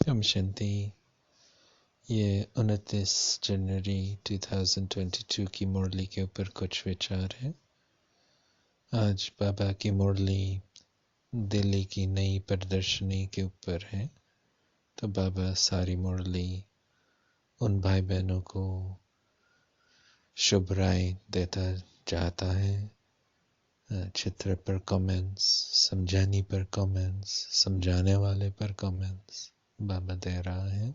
हम शांति। ये 29 जनवरी 2022 की मुरली के ऊपर कुछ विचार है। आज बाबा की मुरली दिल्ली की नई प्रदर्शनी के ऊपर है। तो बाबा सारी मुरली उन भाई बहनों को शुभ राय देता जाता है। चित्र पर कमेंट्स, समझाने पर कमेंट्स, समझाने वाले पर कमेंट्स बाबा दे रहा है।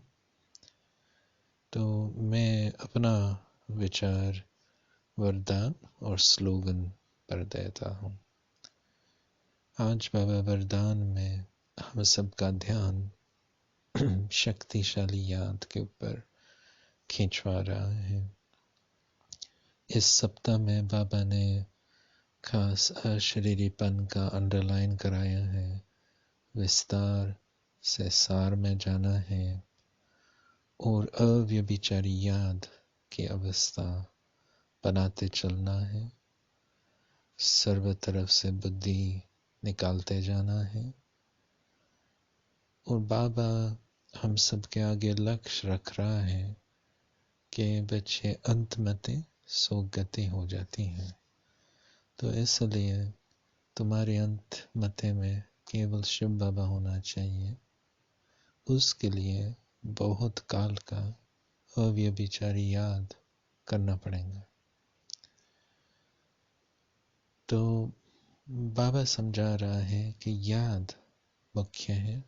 तो मैं अपना विचार वरदान और स्लोगन पर देता हूँ। आज बाबा वरदान में हम सबका ध्यान शक्तिशाली याद के ऊपर खिंचवा रहा है। इस सप्ताह में बाबा ने खास अशरीरीपन का अंडरलाइन कराया है, विस्तार से सार में जाना है और अव्यभिचारी याद की अवस्था बनाते चलना है। सर्व तरफ से बुद्धि निकालते जाना है और बाबा हम सबके आगे लक्ष्य रख रहा है कि बच्चे अंत मते सो गति हो जाती हैं। तो इसलिए तुम्हारे अंत मते में केवल शिव बाबा होना चाहिए। उसके लिए बहुत काल का अव्यभिचारी याद करना पड़ेगा। तो बाबा समझा रहा है कि याद मुख्य है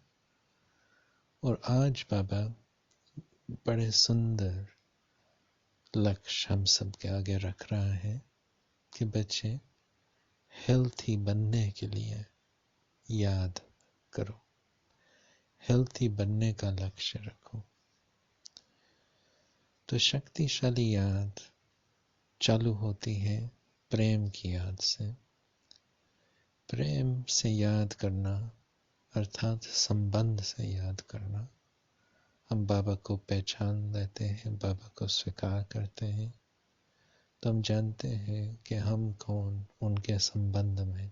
और आज बाबा बड़े सुंदर लक्ष्य हम सबके आगे रख रहा है कि बच्चे हेल्थी बनने के लिए याद करो, हेल्थी बनने का लक्ष्य रखो। तो शक्तिशाली याद चालू होती है प्रेम की याद से। प्रेम से याद करना अर्थात संबंध से याद करना। हम बाबा को पहचान लेते हैं, बाबा को स्वीकार करते हैं, तो हम जानते हैं कि हम कौन उनके संबंध में।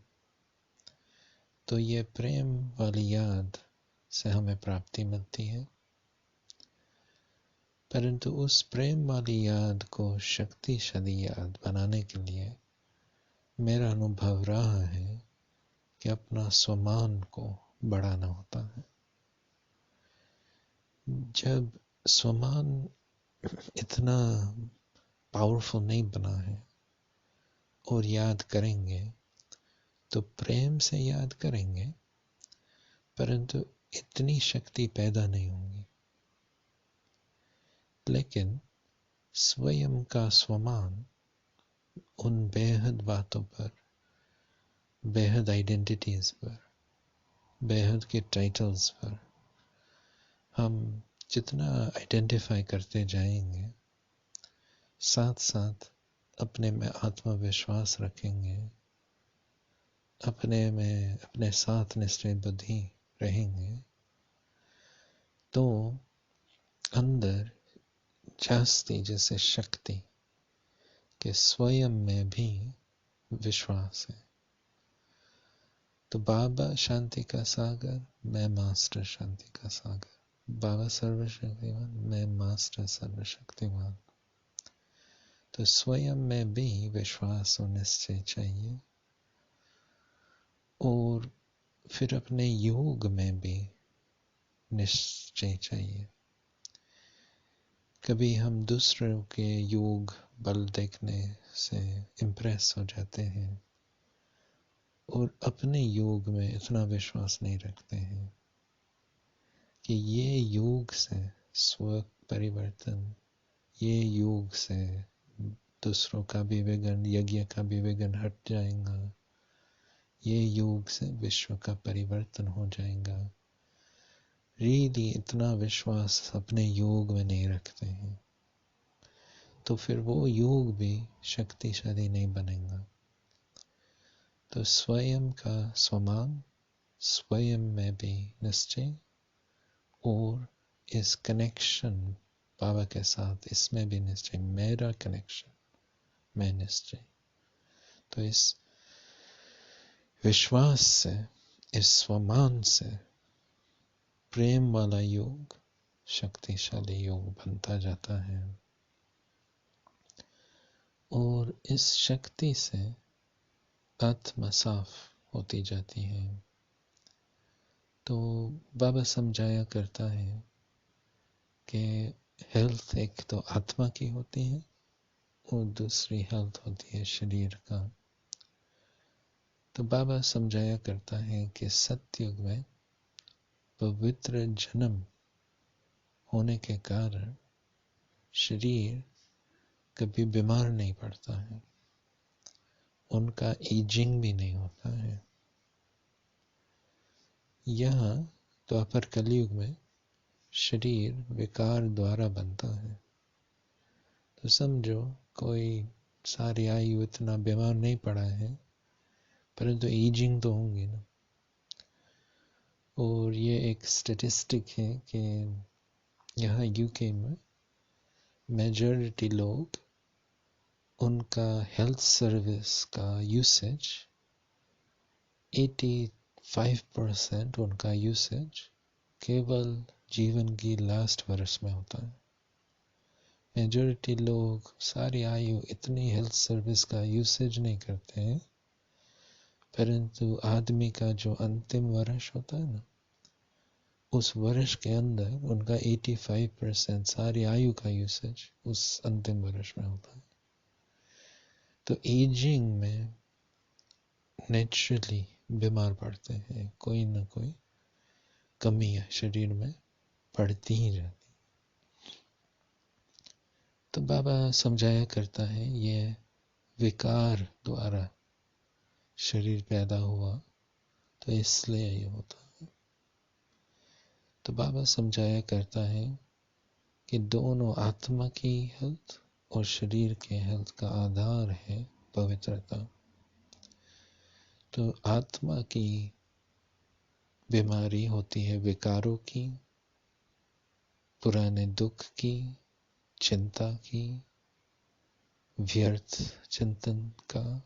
तो ये प्रेम वाली याद से हमें प्राप्ति मिलती है। परंतु उस प्रेम वाली याद को शक्तिशाली याद बनाने के लिए मेरा अनुभव रहा है कि अपना स्वमान को बढ़ाना होता है। जब स्वमान इतना पावरफुल नहीं बना है और याद करेंगे तो प्रेम से याद करेंगे, परंतु इतनी शक्ति पैदा नहीं होगी। लेकिन स्वयं का स्वमान उन बेहद बातों पर, बेहद आइडेंटिटीज पर, बेहद के टाइटल्स पर हम जितना आइडेंटिफाई करते जाएंगे, साथ साथ अपने में आत्मविश्वास रखेंगे, अपने में अपने साथ निश्चय बुद्धि रहेंगे, तो अंदर जास्ती जैसे शक्ति के स्वयं में भी विश्वास है। तो बाबा शांति का सागर, मैं मास्टर शांति का सागर। बाबा सर्वशक्तिमान, मैं मास्टर सर्वशक्तिमान। तो स्वयं में भी विश्वास और निश्चय चाहिए और फिर अपने योग में भी निश्चय चाहिए। कभी हम दूसरों के योग बल देखने से इम्प्रेस हो जाते हैं और अपने योग में इतना विश्वास नहीं रखते हैं कि ये योग से स्व परिवर्तन, ये योग से दूसरों का भी विघ्न, यज्ञ का भी विघ्न हट जाएगा, ये योग से विश्व का परिवर्तन हो जाएगा। रियली इतना विश्वास अपने योग में नहीं रखते हैं, तो फिर वो योग भी शक्तिशाली नहीं बनेगा। तो स्वयं का स्वमान, स्वयं में भी निश्चय और इस कनेक्शन बाबा के साथ, इसमें भी निश्चय, मेरा कनेक्शन, मैं निश्चय। तो इस विश्वास से, इस स्वमान से प्रेम वाला योग शक्तिशाली योग बनता जाता है और इस शक्ति से आत्मा साफ होती जाती है। तो बाबा समझाया करता है कि हेल्थ एक तो आत्मा की होती है और दूसरी हेल्थ होती है शरीर का। तो बाबा समझाया करता है कि सतयुग में पवित्र जन्म होने के कारण शरीर कभी बीमार नहीं पड़ता है, उनका एजिंग भी नहीं होता है। यहाँ द्वापर कलयुग में शरीर विकार द्वारा बनता है। तो समझो कोई सारी आयु इतना बीमार नहीं पड़ा है, परंतु एजिंग तो होंगी ना। और ये एक स्टैटिस्टिक है कि यहाँ यूके में मेजॉरिटी लोग उनका हेल्थ सर्विस का यूसेज 85% उनका यूसेज केवल जीवन की लास्ट वर्ष में होता है। मेजॉरिटी लोग सारी आयु इतनी हेल्थ सर्विस का यूसेज नहीं करते हैं, परंतु आदमी का जो अंतिम वर्ष होता है ना, उस वर्ष के अंदर उनका 85% सारी आयु का यूसेज उस अंतिम वर्ष में होता है। तो एजिंग में नेचुरली बीमार पड़ते हैं, कोई ना कोई कमी है शरीर में पड़ती ही रहती। तो बाबा समझाया करता है ये विकार द्वारा शरीर पैदा हुआ, तो इसलिए ये होता है। तो बाबा समझाया करता है कि दोनों आत्मा की हेल्थ और शरीर के हेल्थ का आधार है पवित्रता। तो आत्मा की बीमारी होती है विकारों की, पुराने दुख की, चिंता की, व्यर्थ चिंतन का।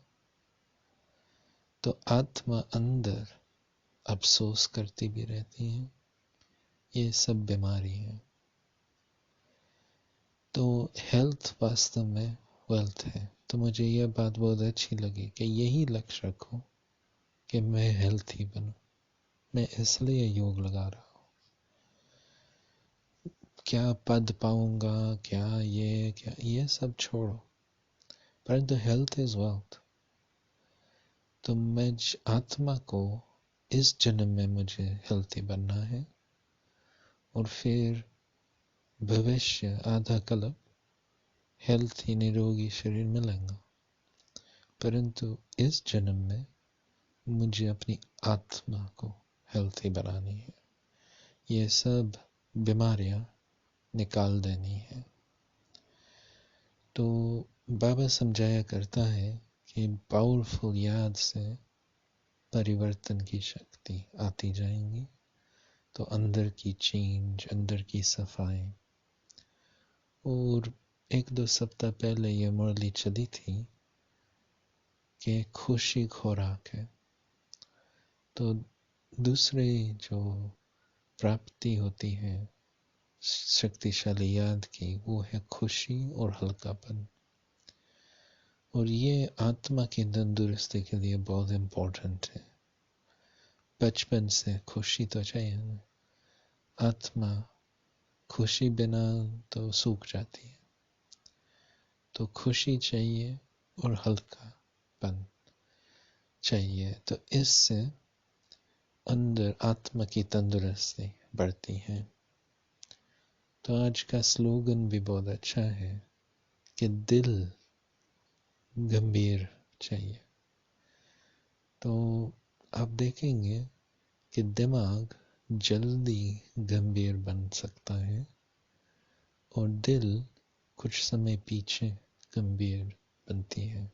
तो आत्मा अंदर अफसोस करती भी रहती है। ये सब बीमारी है। तो हेल्थ वास्तव में वेल्थ है। तो मुझे यह बात बहुत अच्छी लगी कि यही लक्ष्य रखो कि मैं हेल्थी बनूं। मैं इसलिए योग लगा रहा हूँ। क्या पद पाऊंगा, क्या ये सब छोड़ो, परंतु हेल्थ इज वेल्थ। तो मैं आत्मा को इस जन्म में मुझे हेल्थी बनना है और फिर भविष्य आधा कल्प हेल्थी निरोगी शरीर मिलेगा। परंतु इस जन्म में मुझे अपनी आत्मा को हेल्थी बनानी है। ये सब बीमारियां निकाल देनी है। तो बाबा समझाया करता है कि पावरफुल याद से परिवर्तन की शक्ति आती जाएंगी। तो अंदर की चेंज, अंदर की सफाई। और 1-2 सप्ताह पहले ये मुरली चली थी कि खुशी खुराक है। तो दूसरे जो प्राप्ति होती है शक्तिशाली याद की, वो है खुशी और हल्कापन। और ये आत्मा की तंदुरुस्ती के लिए बहुत इम्पोर्टेंट है। बचपन से खुशी तो चाहिए ना। आत्मा खुशी बिना तो सूख जाती है। तो खुशी चाहिए और हल्कापन चाहिए। तो इससे अंदर आत्मा की तंदुरुस्ती बढ़ती है। तो आज का स्लोगन भी बहुत अच्छा है कि दिल गंभीर चाहिए। तो आप देखेंगे कि दिमाग जल्दी गंभीर बन सकता है और दिल कुछ समय पीछे गंभीर बनती है।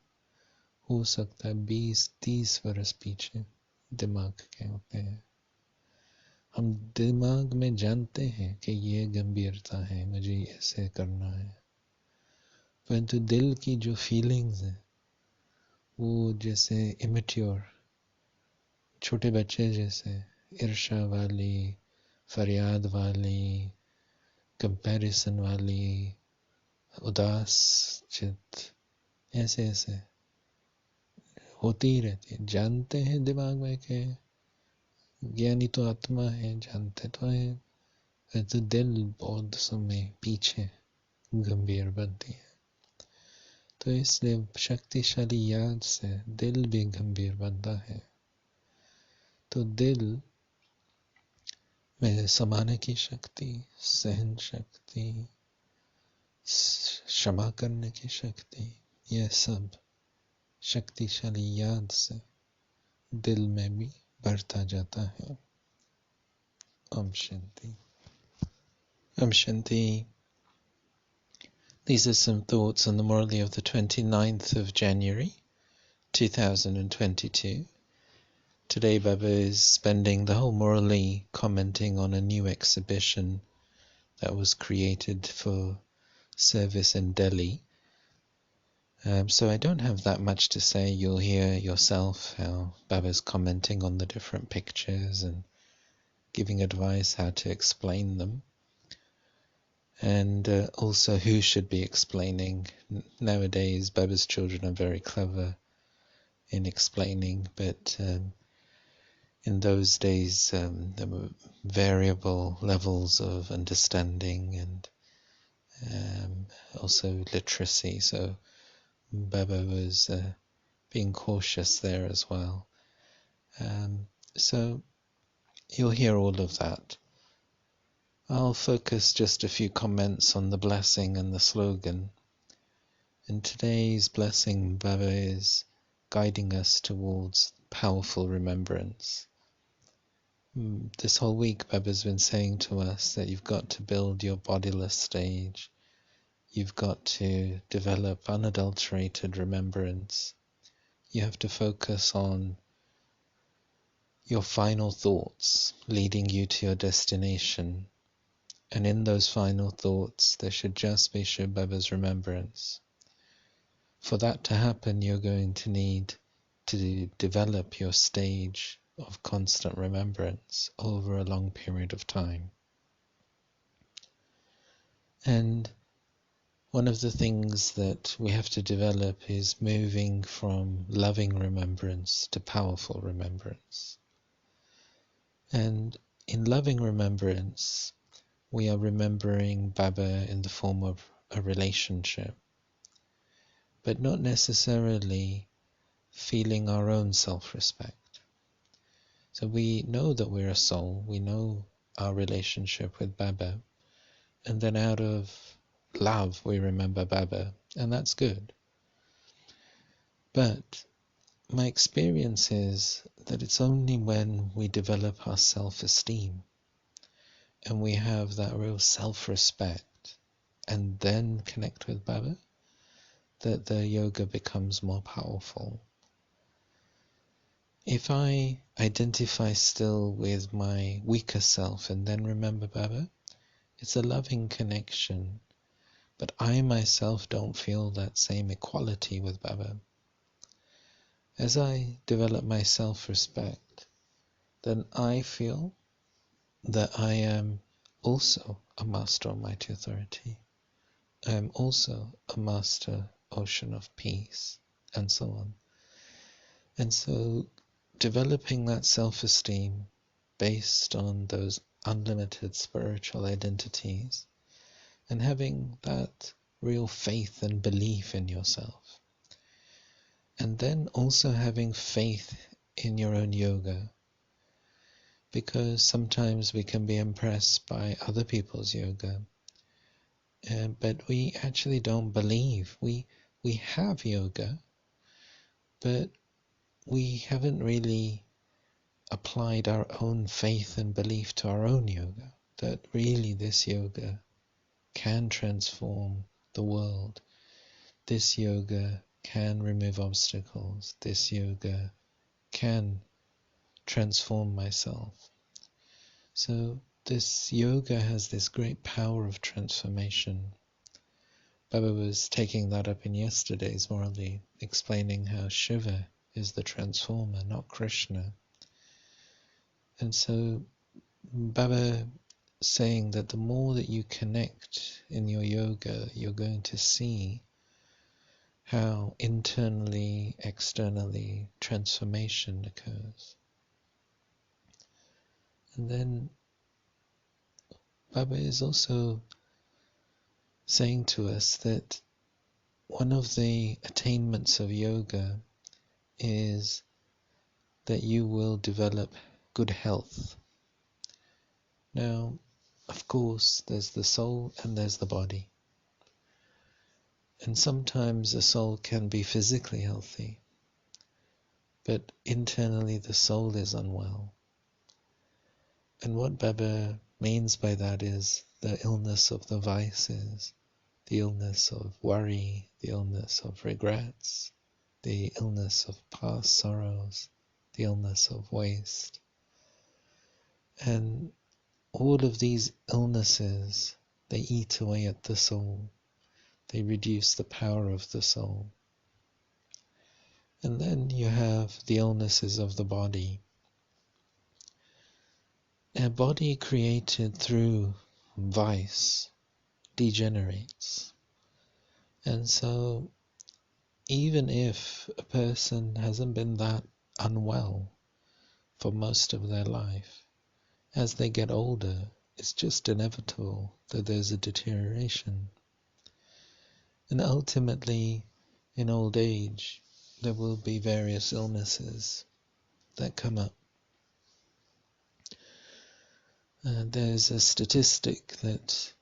हो सकता है 20-30 वर्ष पीछे दिमाग के होते हैं। हम दिमाग में जानते हैं कि ये गंभीरता है, मुझे ऐसे करना है, परंतु दिल की जो फीलिंग्स है वो जैसे इमेच्योर छोटे बच्चे जैसे ईर्ष्या वाली, फरियाद वाली, कंपैरिजन वाली, उदास चित, ऐसे ऐसे होती ही रहती है। जानते हैं दिमाग में कि ज्ञानी तो आत्मा है, जानते तो है, तो दिल बहुत समय पीछे गंभीर बनती है। तो इसलिए शक्तिशाली याद से दिल भी गंभीर बनता है। तो दिल में समाने की शक्ति, सहन शक्ति, क्षमा करने की शक्ति, यह सब शक्तिशाली याद से दिल में भी बढ़ता जाता है। Om Shanti. Om Shanti. These are some thoughts on the Murli of the 29th of January 2022. Today Baba is spending the whole Murli commenting on a new exhibition that was created for service in Delhi. So I don't have that much to say. You'll hear yourself how Baba's commenting on the different pictures and giving advice how to explain them. And also who should be explaining. Nowadays Baba's children are very clever in explaining, but in those days there were variable levels of understanding and also literacy, so Baba was being cautious there as well. So you'll hear all of that. I'll focus just a few comments on the blessing and the slogan. In today's blessing, Baba is guiding us towards powerful remembrance. This whole week Baba's been saying to us that you've got to build your bodiless stage. You've got to develop unadulterated remembrance. You have to focus on your final thoughts leading you to your destination. And in those final thoughts, there should just be Shiv Baba's remembrance. For that to happen, you're going to need to develop your stage of constant remembrance over a long period of time. And one of the things that we have to develop is moving from loving remembrance to powerful remembrance. And in loving remembrance, we are remembering Baba in the form of a relationship, but not necessarily feeling our own self-respect. So we know that we're a soul, we know our relationship with Baba, and then out of love we remember Baba, and that's good. But my experience is that it's only when we develop our self-esteem and we have that real self-respect and then connect with Baba that the yoga becomes more powerful. If I identify still with my weaker self and then remember Baba, it's a loving connection, but I myself don't feel that same equality with Baba. As I develop my self-respect, then I feel that I am also a master almighty authority. I am also a master ocean of peace, and so on. And so developing that self-esteem based on those unlimited spiritual identities and having that real faith and belief in yourself. And then also having faith in your own yoga, because sometimes we can be impressed by other people's yoga, but we actually don't believe. We have yoga, but we haven't really applied our own faith and belief to our own yoga, that really this yoga can transform the world. This yoga can remove obstacles. This yoga can transform myself. So this yoga has this great power of transformation. Baba was taking that up in yesterday's Murli, explaining how Shiva is the transformer, not Krishna. And so Baba saying that the more that you connect in your yoga, you're going to see how internally, externally transformation occurs. And then Baba is also saying to us that one of the attainments of yoga is that you will develop good health. Now, of course, there's the soul and there's the body. And sometimes the soul can be physically healthy, but internally the soul is unwell. And what Baba means by that is the illness of the vices, the illness of worry, the illness of regrets, the illness of past sorrows, the illness of waste. And all of these illnesses, they eat away at the soul. They reduce the power of the soul. And then you have the illnesses of the body. A body created through vice degenerates. And so even if a person hasn't been that unwell for most of their life, as they get older, it's just inevitable that there's a deterioration. And ultimately, in old age, there will be various illnesses that come up. There's a statistic that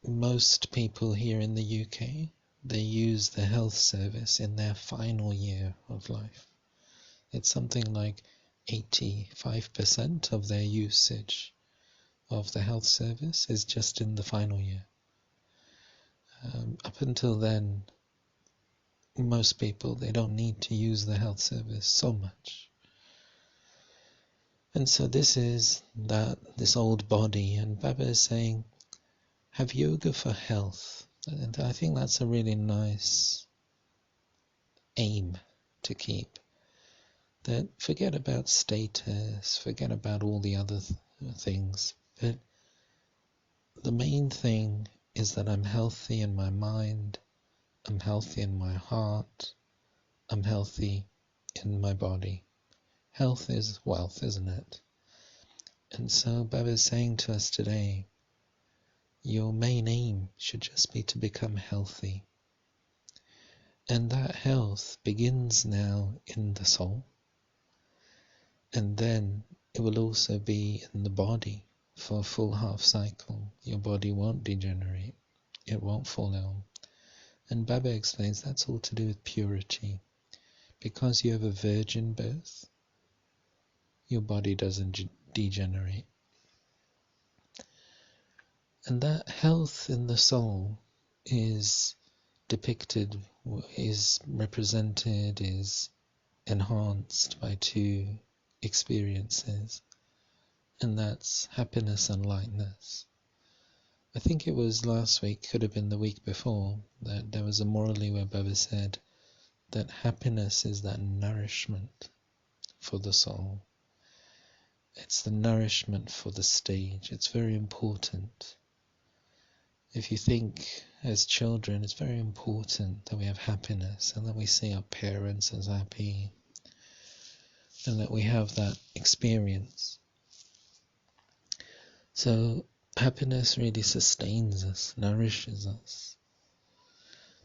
most people here in the UK, they use the health service in their final year of life. It's something like 85% of their usage of the health service is just in the final year. Up until then, most people, they don't need to use the health service so much. And so this is this old body, and Baba is saying, have yoga for health. And I think that's a really nice aim to keep. That forget about status, forget about all the other things, but the main thing is that I'm healthy in my mind, I'm healthy in my heart, I'm healthy in my body. Health is wealth, isn't it? And so Baba is saying to us today, your main aim should just be to become healthy. And that health begins now in the soul. And then it will also be in the body for a full half cycle. Your body won't degenerate. It won't fall ill. And Baba explains that's all to do with purity. Because you have a virgin birth, your body doesn't degenerate. And that health in the soul is depicted, is represented, is enhanced by two experiences, and that's happiness and lightness. I think it was last week, could have been the week before, that there was a Murli where Baba said that happiness is that nourishment for the soul. It's the nourishment for the stage. It's very important. If you think as children, it's very important that we have happiness and that we see our parents as happy and that we have that experience. So happiness really sustains us, nourishes us.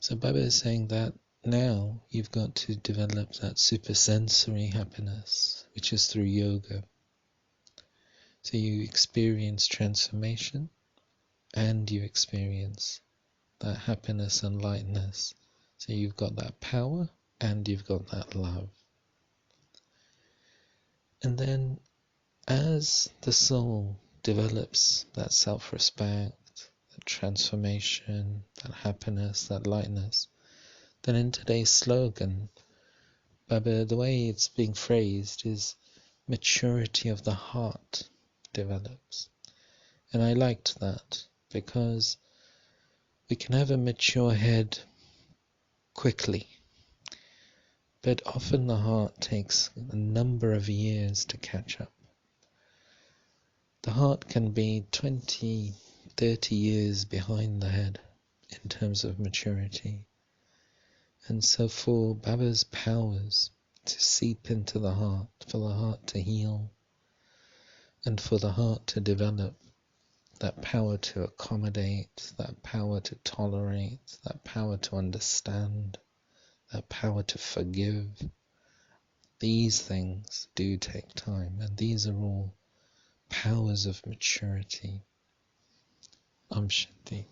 So Baba is saying that now you've got to develop that supersensory happiness, which is through yoga. So you experience transformation and you experience that happiness and lightness. So you've got that power and you've got that love. And then as the soul develops that self-respect, that transformation, that happiness, that lightness, then in today's slogan, Baba, the way it's being phrased is maturity of the heart develops. And I liked that because we can have a mature head quickly, but often the heart takes a number of years to catch up. The heart can be 20, 30 years behind the head in terms of maturity. And so for Baba's powers to seep into the heart, for the heart to heal, and for the heart to develop that power to accommodate, that power to tolerate, that power to understand, that power to forgive, these things do take time, and these are all powers of maturity. Om Shanti.